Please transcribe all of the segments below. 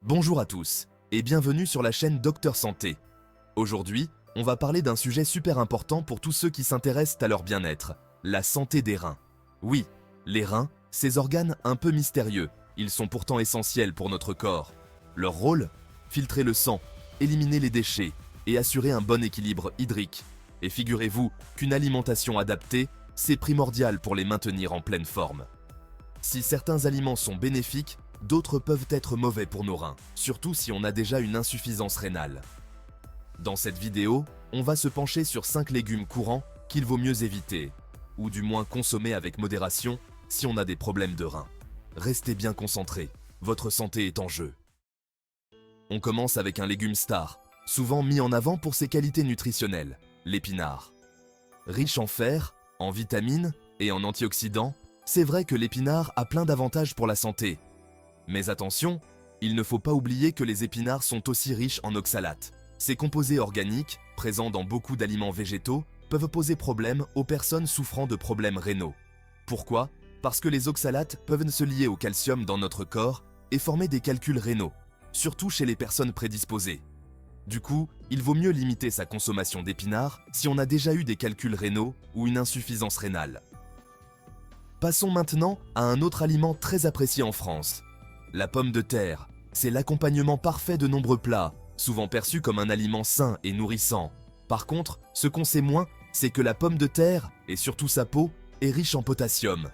Bonjour à tous et bienvenue sur la chaîne Docteur Santé. Aujourd'hui, on va parler d'un sujet super important pour tous ceux qui s'intéressent à leur bien-être, la santé des reins. Oui, les reins, ces organes un peu mystérieux, ils sont pourtant essentiels pour notre corps. Leur rôle? Filtrer le sang, éliminer les déchets et assurer un bon équilibre hydrique. Et figurez-vous qu'une alimentation adaptée, c'est primordial pour les maintenir en pleine forme. Si certains aliments sont bénéfiques, d'autres peuvent être mauvais pour nos reins, surtout si on a déjà une insuffisance rénale. Dans cette vidéo, on va se pencher sur 5 légumes courants qu'il vaut mieux éviter, ou du moins consommer avec modération si on a des problèmes de reins. Restez bien concentrés, votre santé est en jeu. On commence avec un légume star, souvent mis en avant pour ses qualités nutritionnelles, l'épinard. Riche en fer, en vitamines et en antioxydants, c'est vrai que l'épinard a plein d'avantages pour la santé. Mais attention, il ne faut pas oublier que les épinards sont aussi riches en oxalates. Ces composés organiques, présents dans beaucoup d'aliments végétaux, peuvent poser problème aux personnes souffrant de problèmes rénaux. Pourquoi? Parce que les oxalates peuvent se lier au calcium dans notre corps et former des calculs rénaux, surtout chez les personnes prédisposées. Du coup, il vaut mieux limiter sa consommation d'épinards si on a déjà eu des calculs rénaux ou une insuffisance rénale. Passons maintenant à un autre aliment très apprécié en France. La pomme de terre, c'est l'accompagnement parfait de nombreux plats, souvent perçu comme un aliment sain et nourrissant. Par contre, ce qu'on sait moins, c'est que la pomme de terre, et surtout sa peau, est riche en potassium.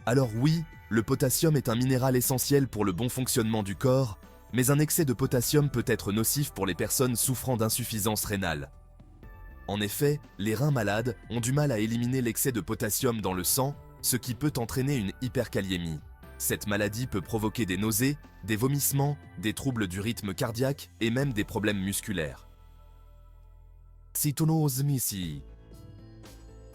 Alors oui, le potassium est un minéral essentiel pour le bon fonctionnement du corps, mais un excès de potassium peut être nocif pour les personnes souffrant d'insuffisance rénale. En effet, les reins malades ont du mal à éliminer l'excès de potassium dans le sang, ce qui peut entraîner une hyperkaliémie. Cette maladie peut provoquer des nausées, des vomissements, des troubles du rythme cardiaque et même des problèmes musculaires.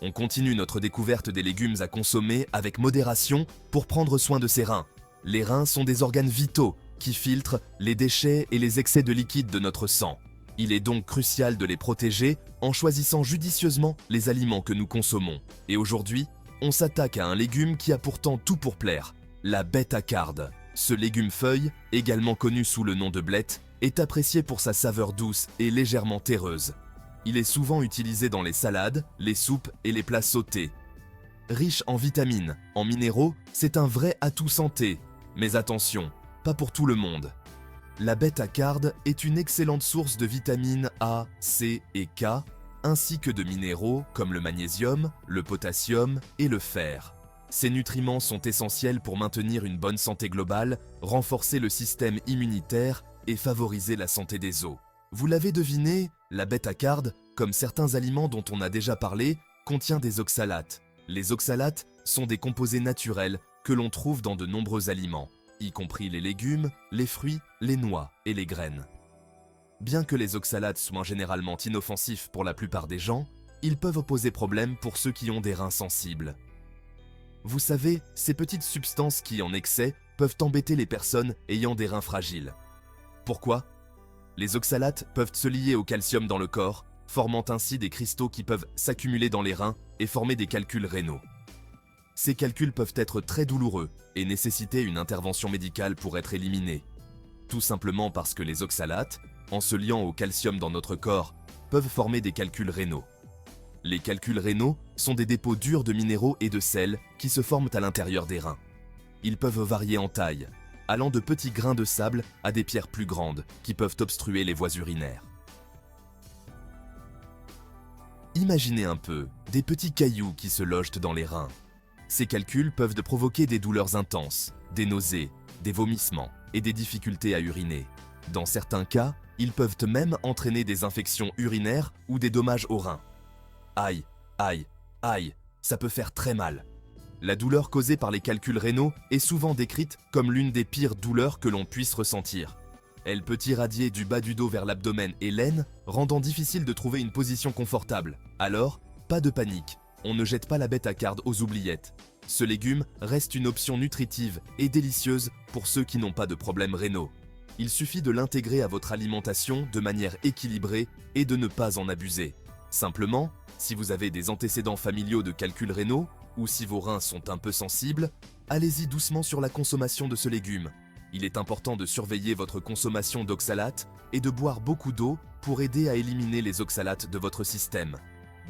On continue notre découverte des légumes à consommer avec modération pour prendre soin de ses reins. Les reins sont des organes vitaux qui filtrent les déchets et les excès de liquide de notre sang. Il est donc crucial de les protéger en choisissant judicieusement les aliments que nous consommons. Et aujourd'hui, on s'attaque à un légume qui a pourtant tout pour plaire. La bêta-carde. Ce légume feuille, également connu sous le nom de blette, est apprécié pour sa saveur douce et légèrement terreuse. Il est souvent utilisé dans les salades, les soupes et les plats sautés. Riche en vitamines, en minéraux, c'est un vrai atout santé. Mais attention, pas pour tout le monde. La bêta-carde est une excellente source de vitamines A, C et K, ainsi que de minéraux comme le magnésium, le potassium et le fer. Ces nutriments sont essentiels pour maintenir une bonne santé globale, renforcer le système immunitaire et favoriser la santé des os. Vous l'avez deviné, la bêta-carde, comme certains aliments dont on a déjà parlé, contient des oxalates. Les oxalates sont des composés naturels que l'on trouve dans de nombreux aliments, y compris les légumes, les fruits, les noix et les graines. Bien que les oxalates soient généralement inoffensifs pour la plupart des gens, ils peuvent poser problème pour ceux qui ont des reins sensibles. Vous savez, ces petites substances qui, en excès, peuvent embêter les personnes ayant des reins fragiles. Pourquoi? Les oxalates peuvent se lier au calcium dans le corps, formant ainsi des cristaux qui peuvent s'accumuler dans les reins et former des calculs rénaux. Ces calculs peuvent être très douloureux et nécessiter une intervention médicale pour être éliminés. Tout simplement parce que les oxalates, en se liant au calcium dans notre corps, peuvent former des calculs rénaux. Les calculs rénaux sont des dépôts durs de minéraux et de sel qui se forment à l'intérieur des reins. Ils peuvent varier en taille, allant de petits grains de sable à des pierres plus grandes qui peuvent obstruer les voies urinaires. Imaginez un peu des petits cailloux qui se logent dans les reins. Ces calculs peuvent provoquer des douleurs intenses, des nausées, des vomissements et des difficultés à uriner. Dans certains cas, ils peuvent même entraîner des infections urinaires ou des dommages aux reins. Aïe, aïe, aïe, ça peut faire très mal. La douleur causée par les calculs rénaux est souvent décrite comme l'une des pires douleurs que l'on puisse ressentir. Elle peut irradier du bas du dos vers l'abdomen et l'aine, rendant difficile de trouver une position confortable. Alors, pas de panique, on ne jette pas la bêta-carde aux oubliettes. Ce légume reste une option nutritive et délicieuse pour ceux qui n'ont pas de problèmes rénaux. Il suffit de l'intégrer à votre alimentation de manière équilibrée et de ne pas en abuser. Simplement, si vous avez des antécédents familiaux de calculs rénaux ou si vos reins sont un peu sensibles, allez-y doucement sur la consommation de ce légume. Il est important de surveiller votre consommation d'oxalates et de boire beaucoup d'eau pour aider à éliminer les oxalates de votre système.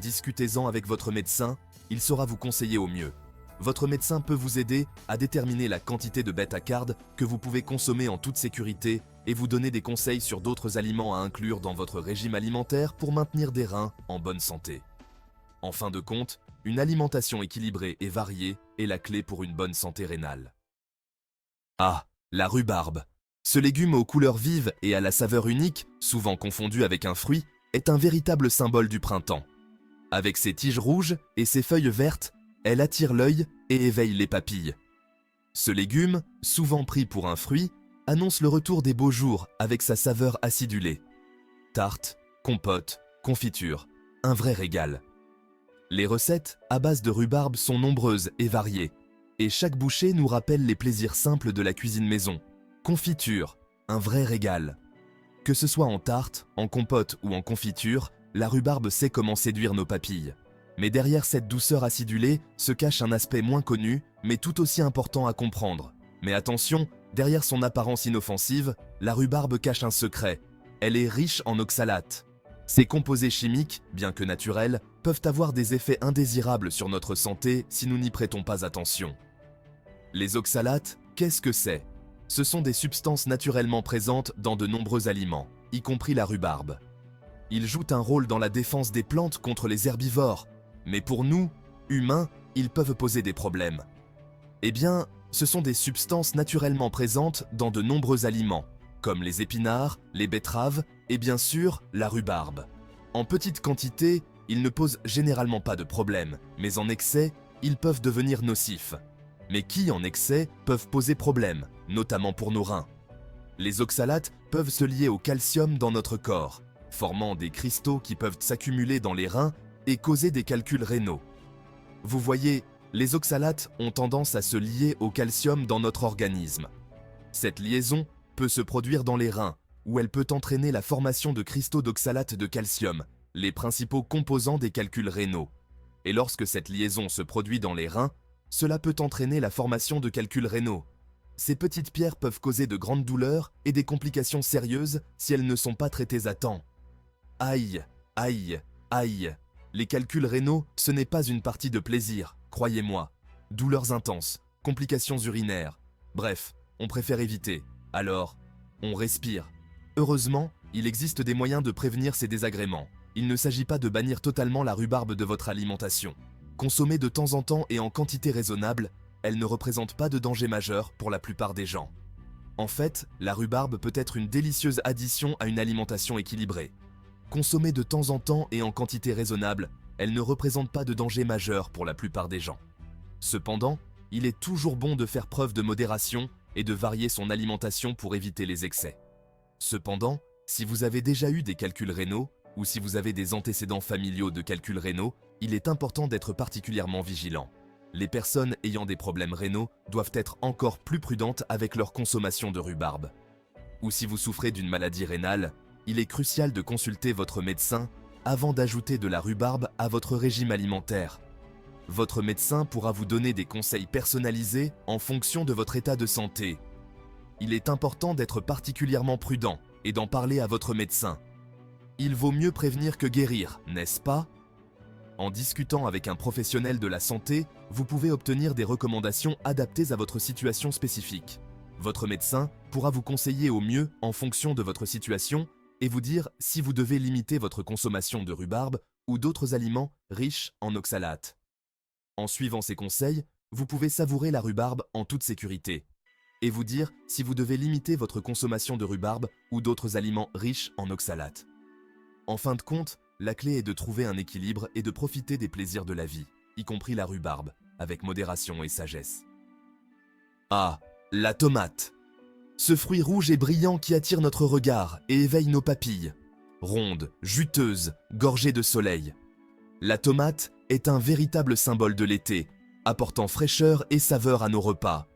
Discutez-en avec votre médecin, il saura vous conseiller au mieux. Votre médecin peut vous aider à déterminer la quantité de bêta-carotène que vous pouvez consommer en toute sécurité et vous donner des conseils sur d'autres aliments à inclure dans votre régime alimentaire pour maintenir des reins en bonne santé. En fin de compte, une alimentation équilibrée et variée est la clé pour une bonne santé rénale. Ah, la rhubarbe. Ce légume aux couleurs vives et à la saveur unique, souvent confondu avec un fruit, est un véritable symbole du printemps. Avec ses tiges rouges et ses feuilles vertes, elle attire l'œil et éveille les papilles. Ce légume, souvent pris pour un fruit, annonce le retour des beaux jours avec sa saveur acidulée. Tarte, compote, confiture, un vrai régal. Les recettes à base de rhubarbe sont nombreuses et variées, et chaque bouchée nous rappelle les plaisirs simples de la cuisine maison. Confiture, un vrai régal. Que ce soit en tarte, en compote ou en confiture, la rhubarbe sait comment séduire nos papilles. Mais derrière cette douceur acidulée se cache un aspect moins connu, mais tout aussi important à comprendre. Mais attention, derrière son apparence inoffensive, la rhubarbe cache un secret. Elle est riche en oxalates. Ces composés chimiques, bien que naturels, peuvent avoir des effets indésirables sur notre santé si nous n'y prêtons pas attention. Les oxalates, qu'est-ce que c'est? Ce sont des substances naturellement présentes dans de nombreux aliments, y compris la rhubarbe. Ils jouent un rôle dans la défense des plantes contre les herbivores, mais pour nous, humains, ils peuvent poser des problèmes. Eh bien, ce sont des substances naturellement présentes dans de nombreux aliments, comme les épinards, les betteraves et bien sûr la rhubarbe. En petite quantité, ils ne posent généralement pas de problème, mais en excès, ils peuvent devenir nocifs. Mais qui en excès peuvent poser problème, notamment pour nos reins. Les oxalates peuvent se lier au calcium dans notre corps, formant des cristaux qui peuvent s'accumuler dans les reins et causer des calculs rénaux. Vous voyez, les oxalates ont tendance à se lier au calcium dans notre organisme. Cette liaison peut se produire dans les reins, où elle peut entraîner la formation de cristaux d'oxalate de calcium, les principaux composants des calculs rénaux. Et lorsque cette liaison se produit dans les reins, cela peut entraîner la formation de calculs rénaux. Ces petites pierres peuvent causer de grandes douleurs et des complications sérieuses si elles ne sont pas traitées à temps. Aïe, aïe, aïe. Les calculs rénaux, ce n'est pas une partie de plaisir, croyez-moi. Douleurs intenses, complications urinaires. Bref, on préfère éviter. Alors, on respire. Heureusement, il existe des moyens de prévenir ces désagréments. Il ne s'agit pas de bannir totalement la rhubarbe de votre alimentation. Consommée de temps en temps et en quantité raisonnable, elle ne représente pas de danger majeur pour la plupart des gens. En fait, la rhubarbe peut être une délicieuse addition à une alimentation équilibrée. Consommée de temps en temps et en quantité raisonnable, elle ne représente pas de danger majeur pour la plupart des gens. Cependant, il est toujours bon de faire preuve de modération et de varier son alimentation pour éviter les excès. Cependant, si vous avez déjà eu des calculs rénaux, ou si vous avez des antécédents familiaux de calculs rénaux, il est important d'être particulièrement vigilant. Les personnes ayant des problèmes rénaux doivent être encore plus prudentes avec leur consommation de rhubarbe. Ou si vous souffrez d'une maladie rénale, il est crucial de consulter votre médecin avant d'ajouter de la rhubarbe à votre régime alimentaire. Votre médecin pourra vous donner des conseils personnalisés en fonction de votre état de santé. Il est important d'être particulièrement prudent et d'en parler à votre médecin. Il vaut mieux prévenir que guérir, n'est-ce pas? En discutant avec un professionnel de la santé, vous pouvez obtenir des recommandations adaptées à votre situation spécifique. Votre médecin pourra vous conseiller au mieux en fonction de votre situation et vous dire si vous devez limiter votre consommation de rhubarbe ou d'autres aliments riches en oxalates. En suivant ces conseils, vous pouvez savourer la rhubarbe en toute sécurité et vous dire si vous devez limiter votre consommation de rhubarbe ou d'autres aliments riches en oxalates. En fin de compte, la clé est de trouver un équilibre et de profiter des plaisirs de la vie, y compris la rhubarbe, avec modération et sagesse. Ah, la tomate. Ce fruit rouge et brillant qui attire notre regard et éveille nos papilles. Ronde, juteuse, gorgée de soleil. La tomate est un véritable symbole de l'été, apportant fraîcheur et saveur à nos repas.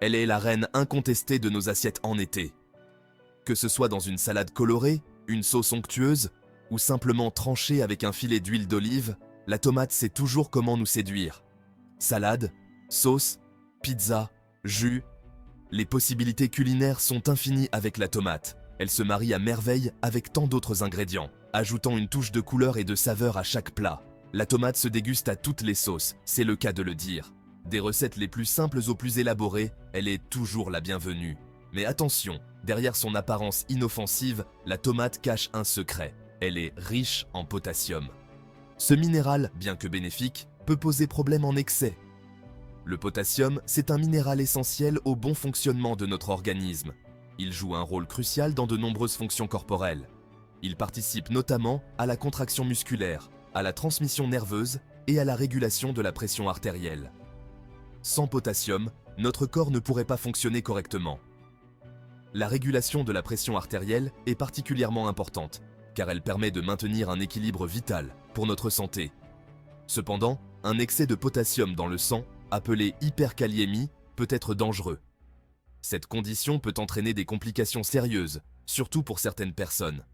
Elle est la reine incontestée de nos assiettes en été. Que ce soit dans une salade colorée, une sauce onctueuse, ou simplement tranchée avec un filet d'huile d'olive, la tomate sait toujours comment nous séduire. Salade, sauce, pizza, jus, Les possibilités culinaires sont infinies avec la tomate. Elle se marie à merveille avec tant d'autres ingrédients, ajoutant une touche de couleur et de saveur à chaque plat. La tomate se déguste à toutes les sauces, c'est le cas de le dire. Des recettes les plus simples aux plus élaborées, elle est toujours la bienvenue. Mais attention, derrière son apparence inoffensive, la tomate cache un secret. Elle est riche en potassium. Ce minéral, bien que bénéfique, peut poser problème en excès. Le potassium, c'est un minéral essentiel au bon fonctionnement de notre organisme. Il joue un rôle crucial dans de nombreuses fonctions corporelles. Il participe notamment à la contraction musculaire, à la transmission nerveuse et à la régulation de la pression artérielle. Sans potassium, notre corps ne pourrait pas fonctionner correctement. La régulation de la pression artérielle est particulièrement importante, car elle permet de maintenir un équilibre vital pour notre santé. Cependant, un excès de potassium dans le sang, appelé hyperkaliémie, peut être dangereux. Cette condition peut entraîner des complications sérieuses, surtout pour certaines personnes.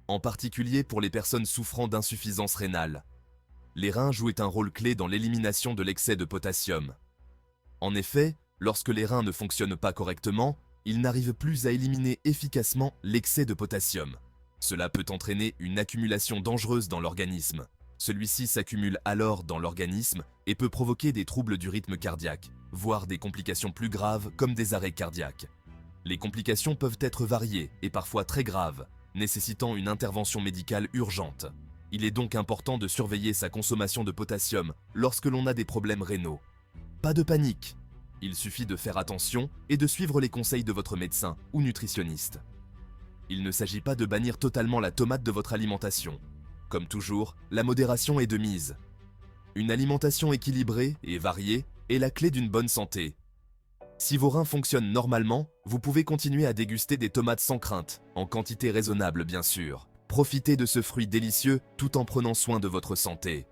En particulier pour les personnes souffrant d'insuffisance rénale. Les reins jouent un rôle clé dans l'élimination de l'excès de potassium. En effet, lorsque les reins ne fonctionnent pas correctement, ils n'arrivent plus à éliminer efficacement l'excès de potassium. Cela peut entraîner une accumulation dangereuse dans l'organisme. Celui-ci s'accumule alors dans l'organisme et peut provoquer des troubles du rythme cardiaque, voire des complications plus graves comme des arrêts cardiaques. Les complications peuvent être variées et parfois très graves, nécessitant une intervention médicale urgente. Il est donc important de surveiller sa consommation de potassium lorsque l'on a des problèmes rénaux. Pas de panique, il suffit de faire attention et de suivre les conseils de votre médecin ou nutritionniste. Il ne s'agit pas de bannir totalement la tomate de votre alimentation. Comme toujours, la modération est de mise. Une alimentation équilibrée et variée est la clé d'une bonne santé. Si vos reins fonctionnent normalement, vous pouvez continuer à déguster des tomates sans crainte, en quantité raisonnable bien sûr. Profitez de ce fruit délicieux tout en prenant soin de votre santé.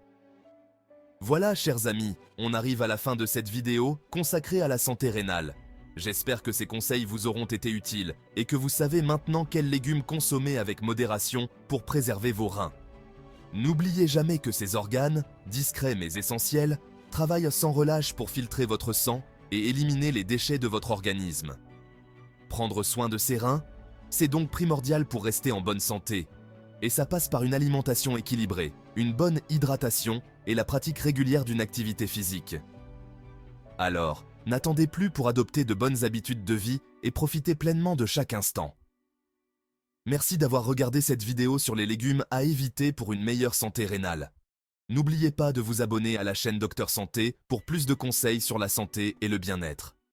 Voilà, chers amis, on arrive à la fin de cette vidéo consacrée à la santé rénale. J'espère que ces conseils vous auront été utiles et que vous savez maintenant quels légumes consommer avec modération pour préserver vos reins. N'oubliez jamais que ces organes, discrets mais essentiels, travaillent sans relâche pour filtrer votre sang et éliminer les déchets de votre organisme. Prendre soin de ses reins, c'est donc primordial pour rester en bonne santé. Et ça passe par une alimentation équilibrée, une bonne hydratation et la pratique régulière d'une activité physique. Alors, n'attendez plus pour adopter de bonnes habitudes de vie et profitez pleinement de chaque instant. Merci d'avoir regardé cette vidéo sur les légumes à éviter pour une meilleure santé rénale. N'oubliez pas de vous abonner à la chaîne Docteur Santé pour plus de conseils sur la santé et le bien-être.